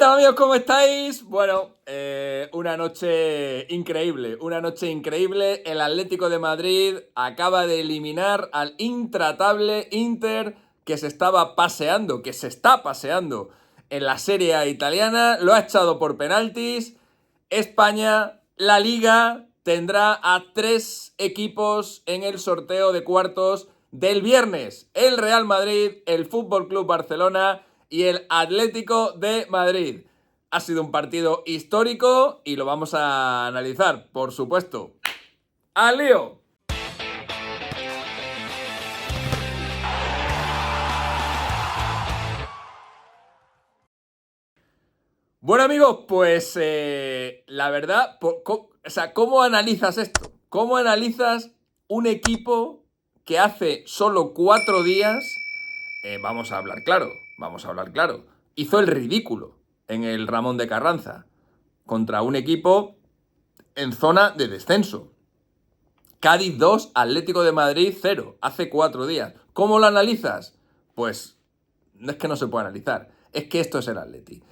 tal, amigos? ¿Cómo estáis? Bueno, una noche increíble, El Atlético de Madrid acaba de eliminar al intratable Inter que se está paseando en la Serie A italiana, lo ha echado por penaltis. España, la Liga, tendrá a 3 equipos en el sorteo de cuartos del viernes: el Real Madrid, el Fútbol Club Barcelona y el Atlético de Madrid. Ha sido un partido histórico y lo vamos a analizar, por supuesto. ¡Al lío! Bueno, amigos, pues la verdad, ¿cómo analizas esto? ¿Cómo analizas un equipo que hace solo 4 días, vamos a hablar claro, hizo el ridículo en el Ramón de Carranza contra un equipo en zona de descenso? Cádiz 2, Atlético de Madrid 0, hace 4 días. ¿Cómo lo analizas? Pues no es que no se pueda analizar, es que esto es el Atleti.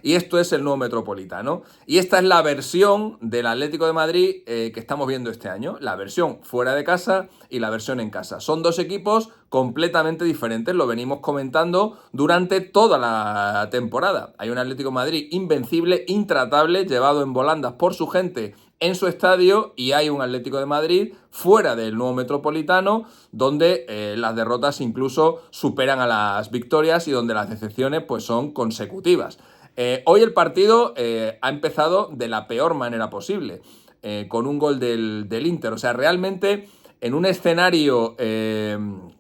Y esto es el nuevo Metropolitano. Y esta es la versión del Atlético de Madrid que estamos viendo este año. La versión fuera de casa y la versión en casa. Son dos equipos completamente diferentes. Lo venimos comentando durante toda la temporada. Hay un Atlético de Madrid invencible, intratable, llevado en volandas por su gente en su estadio, y hay un Atlético de Madrid fuera del nuevo Metropolitano donde las derrotas incluso superan a las victorias y donde las decepciones pues son consecutivas. Hoy el partido ha empezado de la peor manera posible, con un gol del Inter. O sea, realmente en un escenario en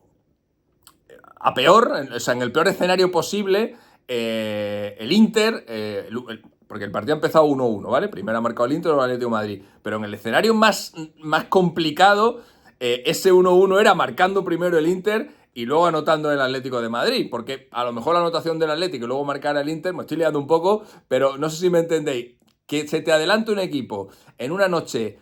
el peor escenario posible, el Inter, porque el partido ha empezado 1-1, ¿vale? Primero ha marcado el Inter, luego el Atlético de Madrid. Pero en el escenario más complicado, ese 1-1 era marcando primero el Inter y luego anotando el Atlético de Madrid. Porque a lo mejor la anotación del Atlético y luego marcar el Inter, me estoy liando un poco, pero no sé si me entendéis. Que se te adelante un equipo en una noche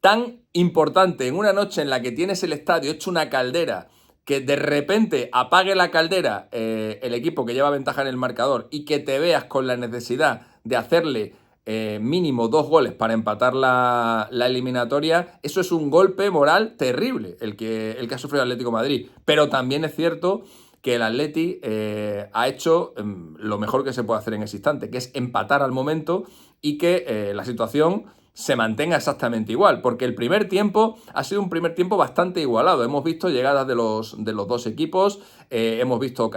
tan importante, en una noche en la que tienes el estadio hecho una caldera, que de repente apague la caldera el equipo que lleva ventaja en el marcador y que te veas con la necesidad de hacerle mínimo 2 goles para empatar la eliminatoria, eso es un golpe moral terrible el que ha sufrido el Atlético de Madrid. Pero también es cierto que el Atleti ha hecho lo mejor que se puede hacer en ese instante, que es empatar al momento y que la situación se mantenga exactamente igual, porque el primer tiempo ha sido un primer tiempo bastante igualado. Hemos visto llegadas de los dos equipos, hemos visto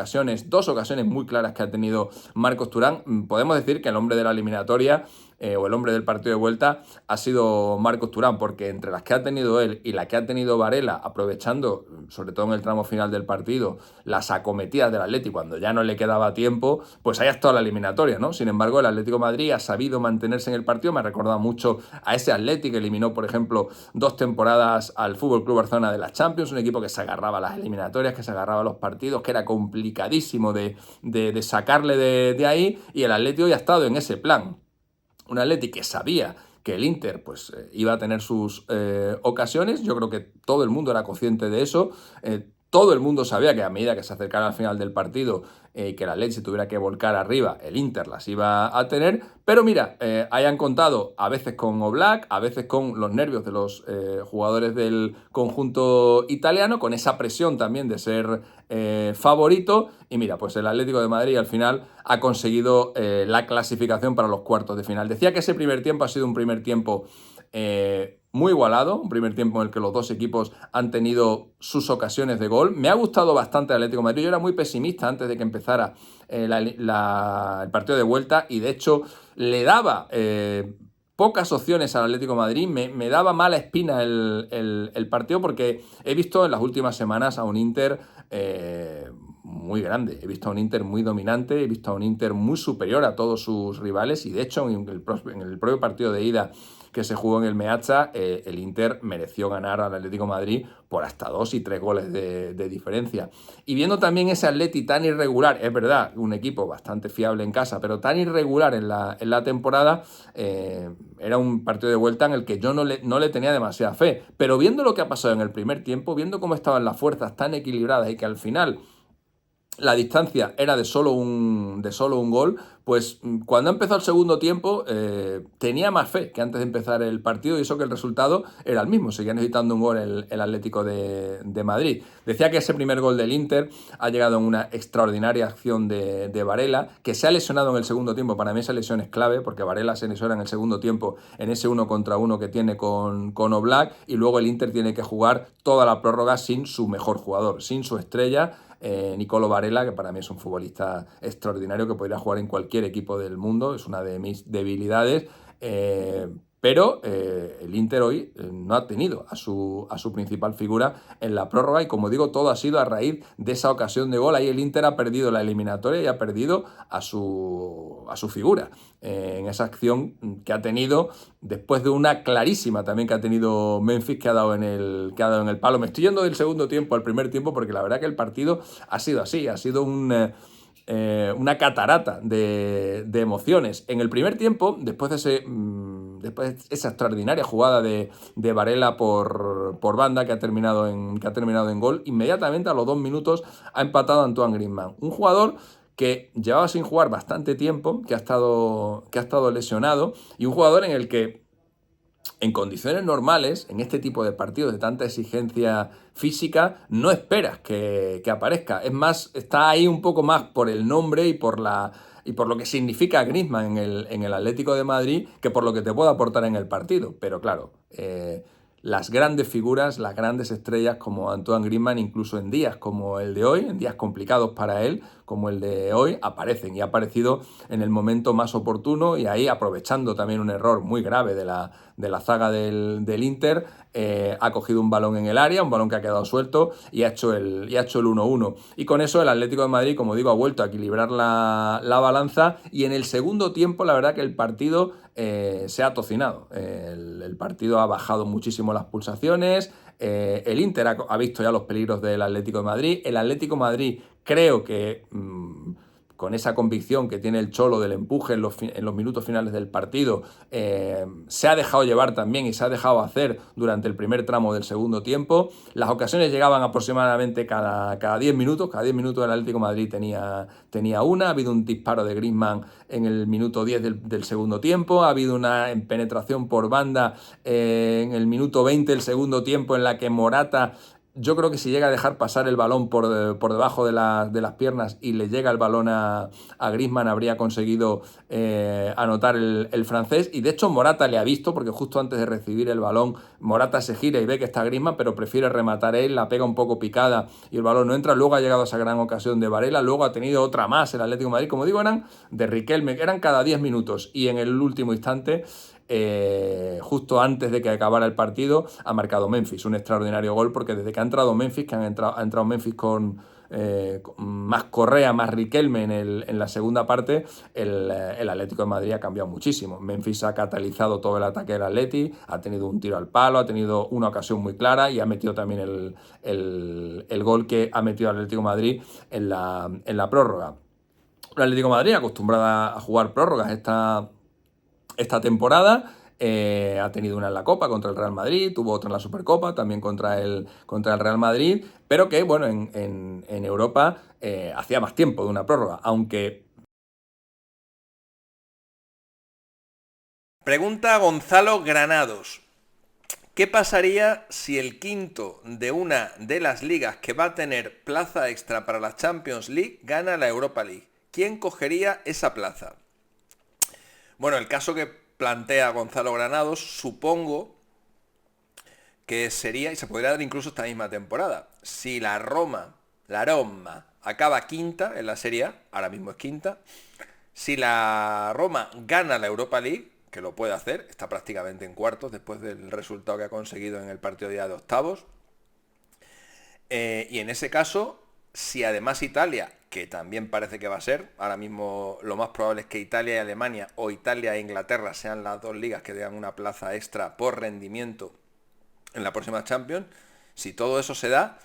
dos ocasiones muy claras que ha tenido Marcos Thuram. Podemos decir que el hombre de la eliminatoria o el hombre del partido de vuelta ha sido Marcos Thuram, porque entre las que ha tenido él y la que ha tenido Varela, aprovechando, sobre todo en el tramo final del partido, las acometidas del Atleti cuando ya no le quedaba tiempo, pues ahí ha estado la eliminatoria, ¿no? Sin embargo, el Atlético de Madrid ha sabido mantenerse en el partido. Me ha recordado mucho a ese Atleti que eliminó, por ejemplo, 2 temporadas al Fútbol Club Barcelona de la Champions, un equipo que se agarraba a las eliminatorias, que se agarraba a los partidos, que era complicadísimo de sacarle de ahí, y el Atleti hoy ha estado en ese plan. Un Atleti que sabía que el Inter pues iba a tener sus ocasiones. Yo creo que todo el mundo era consciente de eso. Todo el mundo sabía que a medida que se acercara al final del partido y que la Atleti se tuviera que volcar arriba, el Inter las iba a tener. Pero mira, hayan contado a veces con Oblak, a veces con los nervios de los jugadores del conjunto italiano, con esa presión también de ser favorito. Y mira, pues el Atlético de Madrid al final ha conseguido la clasificación para los cuartos de final. Decía que ese primer tiempo ha sido un primer tiempo muy igualado, un primer tiempo en el que los dos equipos han tenido sus ocasiones de gol. Me ha gustado bastante el Atlético de Madrid. Yo era muy pesimista antes de que empezara el partido de vuelta, y de hecho le daba pocas opciones al Atlético de Madrid. Me daba mala espina el partido, porque he visto en las últimas semanas a un Inter muy grande, he visto a un Inter muy dominante, he visto a un Inter muy superior a todos sus rivales, y de hecho en el propio partido de ida que se jugó en el Meazza, el Inter mereció ganar al Atlético de Madrid por hasta 2 y 3 goles de diferencia. Y viendo también ese Atleti tan irregular, es verdad, un equipo bastante fiable en casa, pero tan irregular en la temporada, era un partido de vuelta en el que yo no le tenía demasiada fe. Pero viendo lo que ha pasado en el primer tiempo, viendo cómo estaban las fuerzas tan equilibradas y que al final la distancia era de solo un gol, pues cuando empezó el segundo tiempo tenía más fe que antes de empezar el partido, y eso que el resultado era el mismo, seguía necesitando un gol el Atlético de Madrid. Decía que ese primer gol del Inter ha llegado en una extraordinaria acción de Varela, que se ha lesionado en el segundo tiempo. Para mí esa lesión es clave, porque Varela se lesiona en el segundo tiempo en ese 1 contra 1 que tiene con Oblak, y luego el Inter tiene que jugar toda la prórroga sin su mejor jugador, sin su estrella, Nicolo Varela, que para mí es un futbolista extraordinario que podría jugar en cualquier equipo del mundo, es una de mis debilidades, pero el Inter hoy no ha tenido a su principal figura en la prórroga, y como digo, todo ha sido a raíz de esa ocasión de gol. Ahí el Inter ha perdido la eliminatoria y ha perdido a su figura en esa acción que ha tenido, después de una clarísima también que ha tenido Memphis, que ha dado en el palo. Me estoy yendo del segundo tiempo al primer tiempo, porque la verdad que el partido ha sido así, ha sido una catarata de emociones. En el primer tiempo, después de esa extraordinaria jugada de Varela por banda, que ha terminado en gol, inmediatamente a los 2 minutos ha empatado Antoine Griezmann, un jugador que llevaba sin jugar bastante tiempo, que ha estado lesionado, y un jugador en el que en condiciones normales, en este tipo de partidos de tanta exigencia física, no esperas que aparezca. Es más, está ahí un poco más por el nombre y por lo que significa Griezmann en el Atlético de Madrid, que por lo que te puede aportar en el partido. Pero claro, las grandes figuras, las grandes estrellas como Antoine Griezmann, incluso en días como el de hoy, en días complicados para él, como el de hoy, aparecen, y ha aparecido en el momento más oportuno, y ahí, aprovechando también un error muy grave de la zaga del Inter, ha cogido un balón en el área, un balón que ha quedado suelto, y ha hecho el 1-1. Y con eso el Atlético de Madrid, como digo, ha vuelto a equilibrar la balanza, y en el segundo tiempo la verdad que el partido se ha tocinado. El partido ha bajado muchísimo las pulsaciones, el Inter ha visto ya los peligros del Atlético de Madrid, el Atlético de Madrid creo que con esa convicción que tiene el Cholo del empuje en los minutos finales del partido, se ha dejado llevar también y se ha dejado hacer durante el primer tramo del segundo tiempo. Las ocasiones llegaban aproximadamente cada 10 minutos. Cada 10 minutos el Atlético de Madrid tenía una. Ha habido un disparo de Griezmann en el minuto 10 del segundo tiempo. Ha habido una penetración por banda en el minuto 20 del segundo tiempo, en la que Morata, yo creo que si llega a dejar pasar el balón por debajo de las piernas y le llega el balón a Griezmann, habría conseguido anotar el francés. Y de hecho Morata le ha visto, porque justo antes de recibir el balón Morata se gira y ve que está Griezmann, pero prefiere rematar él, la pega un poco picada y el balón no entra. Luego ha llegado a esa gran ocasión de Varela, luego ha tenido otra más el Atlético de Madrid. Como digo, eran de Riquelme, eran cada 10 minutos, y en el último instante, justo antes de que acabara el partido, ha marcado Memphis un extraordinario gol, porque desde que ha entrado Memphis, ha entrado Memphis con más Correa, más Riquelme en la segunda parte, el Atlético de Madrid ha cambiado muchísimo. Memphis ha catalizado todo el ataque del Atleti, ha tenido un tiro al palo, ha tenido una ocasión muy clara, y ha metido también el gol que ha metido el Atlético de Madrid en la prórroga. El Atlético de Madrid, acostumbrada a jugar prórrogas esta temporada, ha tenido una en la Copa contra el Real Madrid, tuvo otra en la Supercopa también contra el Real Madrid, pero que, bueno, en Europa hacía más tiempo de una prórroga, aunque... Pregunta Gonzalo Granados. ¿Qué pasaría si el quinto de una de las ligas que va a tener plaza extra para la Champions League gana la Europa League? ¿Quién cogería esa plaza? Bueno, el caso que plantea Gonzalo Granados, supongo que sería, y se podría dar incluso esta misma temporada, si la Roma acaba quinta en la Serie A, ahora mismo es quinta, si la Roma gana la Europa League, que lo puede hacer, está prácticamente en cuartos después del resultado que ha conseguido en el partido de octavos, y en ese caso, si además Italia, que también parece que va a ser, ahora mismo lo más probable es que Italia y Alemania, o Italia e Inglaterra, sean las dos ligas que den una plaza extra por rendimiento en la próxima Champions, si todo eso se da,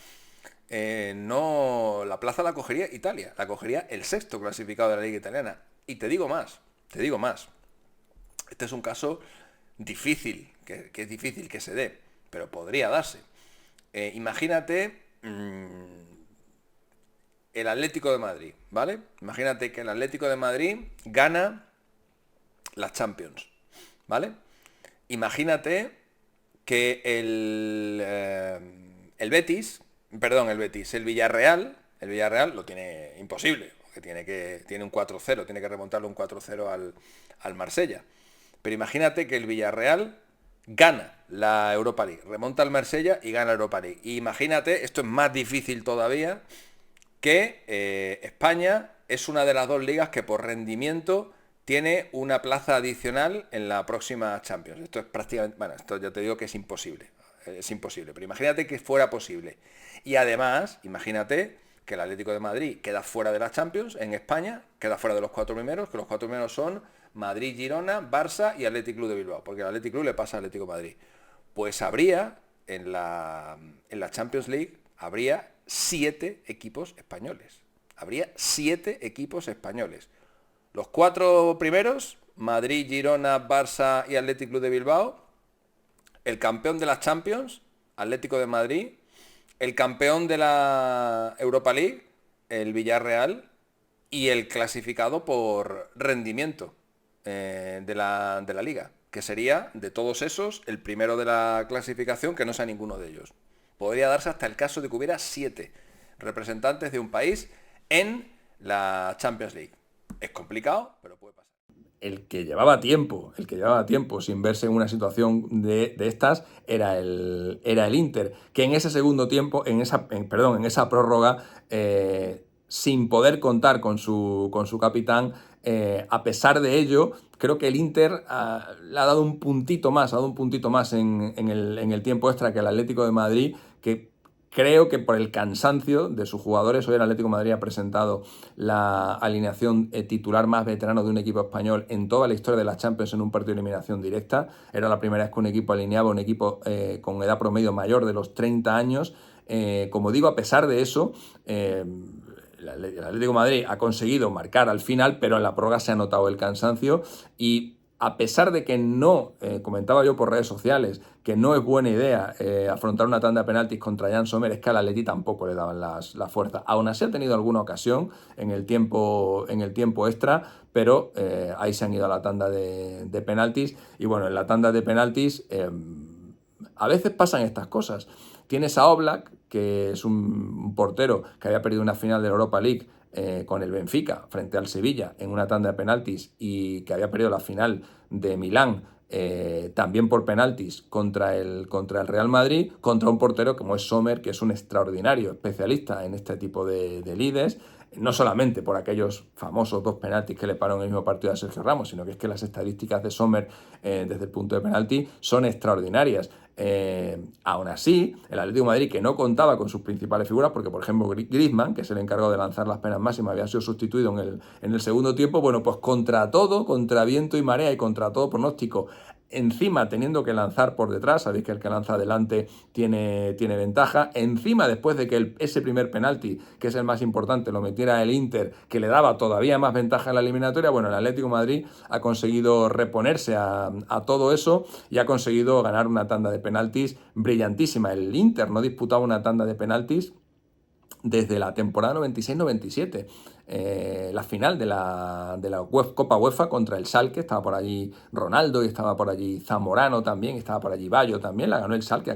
no, la plaza la cogería Italia, la cogería el sexto clasificado de la liga italiana. Y te digo más, este es un caso difícil, que es difícil que se dé, pero podría darse. Imagínate el Atlético de Madrid, ¿vale? Imagínate que el Atlético de Madrid gana las Champions, ¿vale? Imagínate que el Villarreal lo tiene imposible, porque tiene un 4-0, tiene que remontarle un 4-0 al Marsella. Pero imagínate que el Villarreal gana la Europa League, remonta al Marsella y gana la Europa League. Y imagínate, esto es más difícil todavía, que España es una de las dos ligas que por rendimiento tiene una plaza adicional en la próxima Champions. Esto es prácticamente, bueno, esto ya te digo que es imposible, pero imagínate que fuera posible. Y además, imagínate que el Atlético de Madrid queda fuera de la Champions en España, queda fuera de los 4 primeros, que los 4 primeros son Madrid, Girona, Barça y Athletic Club de Bilbao, porque el Athletic Club le pasa al Atlético de Madrid. Pues habría en la Champions League, habría 7 equipos españoles. Habría 7 equipos españoles. Los 4 primeros, Madrid, Girona, Barça y Athletic Club de Bilbao. El campeón de la Champions, Atlético de Madrid. El campeón de la Europa League, el Villarreal. Y el clasificado por rendimiento de la liga, que sería, de todos esos, el primero de la clasificación que no sea ninguno de ellos. Podría darse hasta el caso de que hubiera 7 representantes de un país en la Champions League. Es complicado, pero puede pasar. El que llevaba tiempo sin verse en una situación de estas era el Inter, que en ese segundo tiempo, en esa prórroga, sin poder contar con su capitán, a pesar de ello, creo que el Inter le ha dado un puntito más, en el tiempo extra que el Atlético de Madrid, que creo que por el cansancio de sus jugadores, hoy el Atlético de Madrid ha presentado la alineación titular más veterano de un equipo español en toda la historia de la Champions en un partido de eliminación directa. Era la primera vez que un equipo alineaba un equipo con edad promedio mayor de los 30 años. Como digo, a pesar de eso, el Atlético de Madrid ha conseguido marcar al final, pero en la prórroga se ha notado el cansancio y a pesar de que no, comentaba yo por redes sociales, que no es buena idea afrontar una tanda de penaltis contra Jan Sommer, es que al Atleti tampoco le daban la fuerza. Aún así ha tenido alguna ocasión en el tiempo extra, pero ahí se han ido a la tanda de penaltis. Y bueno, en la tanda de penaltis a veces pasan estas cosas. Tienes a Oblak, que es un portero que había perdido una final de la Europa League con el Benfica frente al Sevilla en una tanda de penaltis y que había perdido la final de Milán también por penaltis contra el Real Madrid, contra un portero como es Sommer, que es un extraordinario especialista en este tipo de lides, no solamente por aquellos famosos 2 penaltis que le paró en el mismo partido a Sergio Ramos, sino que es que las estadísticas de Sommer desde el punto de penalti son extraordinarias. Aún así, el Atlético de Madrid, que no contaba con sus principales figuras, porque por ejemplo Griezmann, que es el encargado de lanzar las penas máximas, había sido sustituido en el segundo tiempo, bueno, pues contra viento y marea y contra todo pronóstico, encima teniendo que lanzar por detrás, sabéis que el que lanza adelante tiene ventaja, encima después de que ese primer penalti, que es el más importante, lo metiera el Inter, que le daba todavía más ventaja en la eliminatoria, bueno, el Atlético de Madrid ha conseguido reponerse a todo eso y ha conseguido ganar una tanda de penaltis brillantísima. El Inter no disputaba una tanda de penaltis desde la temporada 96-97. La final de la Copa UEFA contra el Schalke, estaba por allí Ronaldo y estaba por allí Zamorano también, estaba por allí Bayo también, la ganó el Schalke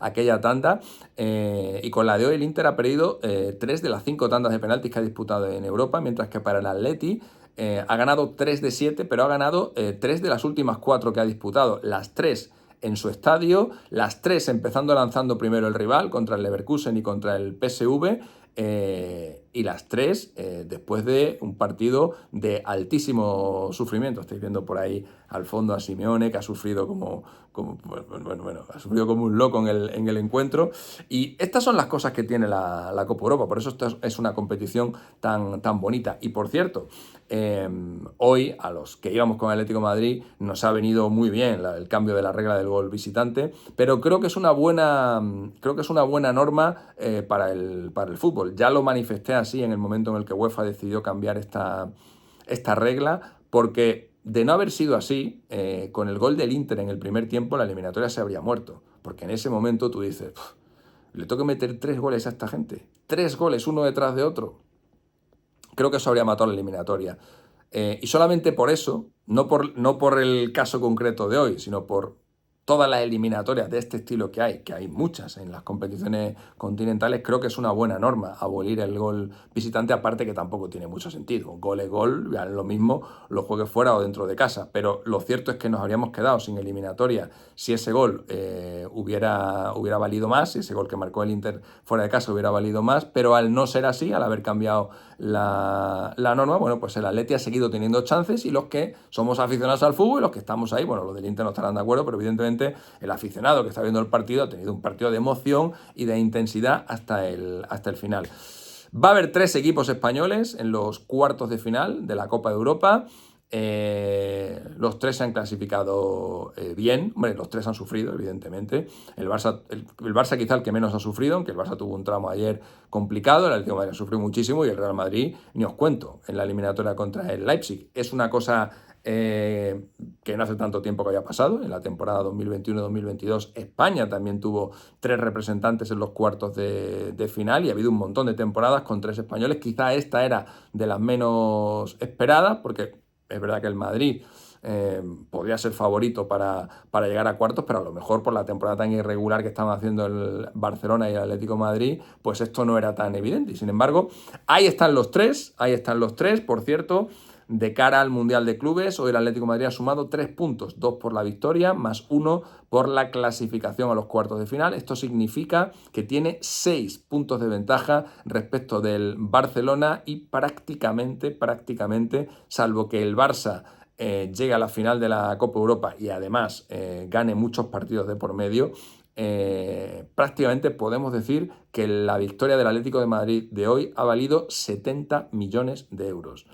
aquella tanda, y con la de hoy el Inter ha perdido 3 de las 5 tandas de penaltis que ha disputado en Europa, mientras que para el Atleti ha ganado 3 de 7, pero ha ganado 3 de las últimas 4 que ha disputado, las 3 en su estadio, las 3 empezando lanzando primero el rival contra el Leverkusen y contra el PSV, y las 3 después de un partido de altísimo sufrimiento. Estáis viendo por ahí al fondo a Simeone, que ha sufrido ha sufrido como un loco en el encuentro. Y estas son las cosas que tiene la Copa Europa, por eso esta es una competición tan bonita. Y por cierto, hoy a los que íbamos con el Atlético de Madrid nos ha venido muy bien el cambio de la regla del gol visitante, pero creo que es una buena norma para el fútbol. Ya lo manifesté así en el momento en el que UEFA decidió cambiar esta regla, porque de no haber sido así, con el gol del Inter en el primer tiempo la eliminatoria se habría muerto, porque en ese momento tú dices, le tengo que meter 3 goles a esta gente, 3 goles uno detrás de otro. creo que eso habría matado la eliminatoria. Y solamente por eso, no por el caso concreto de hoy, sino por todas las eliminatorias de este estilo que hay muchas en las competiciones continentales, creo que es una buena norma abolir el gol visitante, aparte que tampoco tiene mucho sentido. Gol es gol, ya es lo mismo, lo juegue fuera o dentro de casa. Pero lo cierto es que nos habríamos quedado sin eliminatoria si ese gol hubiera valido más, si ese gol que marcó el Inter fuera de casa hubiera valido más, pero al no ser así, al haber cambiado la norma, bueno, pues el Atleti ha seguido teniendo chances y los que somos aficionados al fútbol, los que estamos ahí, bueno, los del Inter no estarán de acuerdo, pero evidentemente el aficionado que está viendo el partido ha tenido un partido de emoción y de intensidad hasta el final. Va a haber 3 equipos españoles en los cuartos de final de la Copa de Europa. Los 3 se han clasificado bien. Hombre, los 3 han sufrido, evidentemente. El Barça quizá el que menos ha sufrido, aunque el Barça tuvo un tramo ayer complicado. El Atlético de Madrid sufrió muchísimo y el Real Madrid, ni os cuento, en la eliminatoria contra el Leipzig. Es una cosa que no hace tanto tiempo que haya pasado. En la temporada 2021-2022 España también tuvo 3 representantes en los cuartos de final y ha habido un montón de temporadas con 3 españoles. Quizá esta era de las menos esperadas, porque es verdad que el Madrid podría ser favorito para llegar a cuartos, pero a lo mejor por la temporada tan irregular que estaban haciendo el Barcelona y el Atlético de Madrid, pues esto no era tan evidente. Y sin embargo, ahí están los 3, por cierto. De cara al Mundial de Clubes, hoy el Atlético de Madrid ha sumado 3 puntos, 2 por la victoria, más 1 por la clasificación a los cuartos de final. Esto significa que tiene 6 puntos de ventaja respecto del Barcelona y prácticamente, salvo que el Barça llegue a la final de la Copa Europa y además gane muchos partidos de por medio, prácticamente podemos decir que la victoria del Atlético de Madrid de hoy ha valido 70 millones de euros.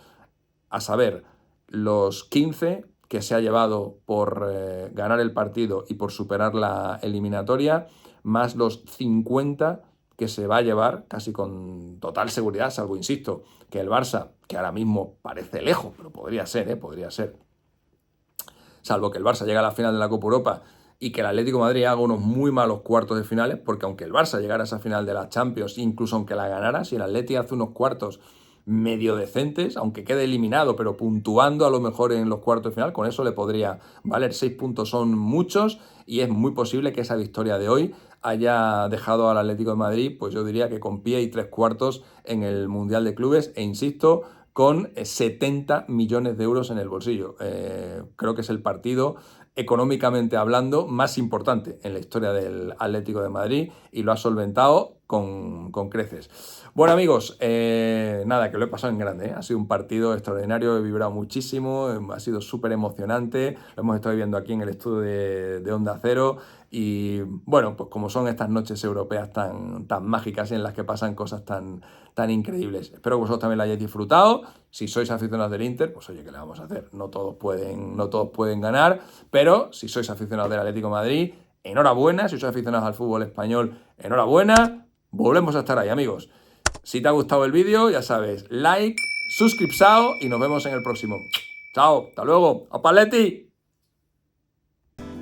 A saber, los 15 que se ha llevado por ganar el partido y por superar la eliminatoria, más los 50 que se va a llevar casi con total seguridad, salvo, insisto, que el Barça, que ahora mismo parece lejos, pero podría ser, salvo que el Barça llegue a la final de la Copa Europa y que el Atlético de Madrid haga unos muy malos cuartos de finales, porque aunque el Barça llegara a esa final de la Champions, incluso aunque la ganara, si el Atlético hace unos cuartos medio decentes, aunque quede eliminado, pero puntuando a lo mejor en los cuartos de final, con eso le podría valer. 6 puntos son muchos y es muy posible que esa victoria de hoy haya dejado al Atlético de Madrid, pues yo diría que con pie y 3 cuartos en el Mundial de Clubes, e insisto, con 70 millones de euros en el bolsillo. Creo que es el partido, económicamente hablando, más importante en la historia del Atlético de Madrid y lo ha solventado con creces. Bueno, amigos, nada, que lo he pasado en grande, Ha sido un partido extraordinario, he vibrado muchísimo, ha sido súper emocionante, lo hemos estado viendo aquí en el estudio de Onda Cero y, bueno, pues como son estas noches europeas tan mágicas y en las que pasan cosas tan increíbles. Espero que vosotros también la hayáis disfrutado. Si sois aficionados del Inter, pues oye, ¿qué le vamos a hacer? No todos pueden ganar, pero si sois aficionados del Atlético de Madrid, enhorabuena. Si sois aficionados al fútbol español, enhorabuena. Volvemos a estar ahí, amigos. Si te ha gustado el vídeo, ya sabes, like, suscripsao y nos vemos en el próximo. Chao, hasta luego. ¡Opa, Atleti!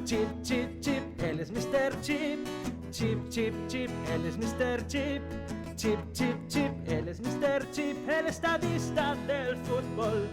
Chip, chip, chip, él es Mr. Chip. Chip, chip, chip, él es Mr. Chip. Chip, chip, chip, él es Mr. Chip, el estadista del fútbol.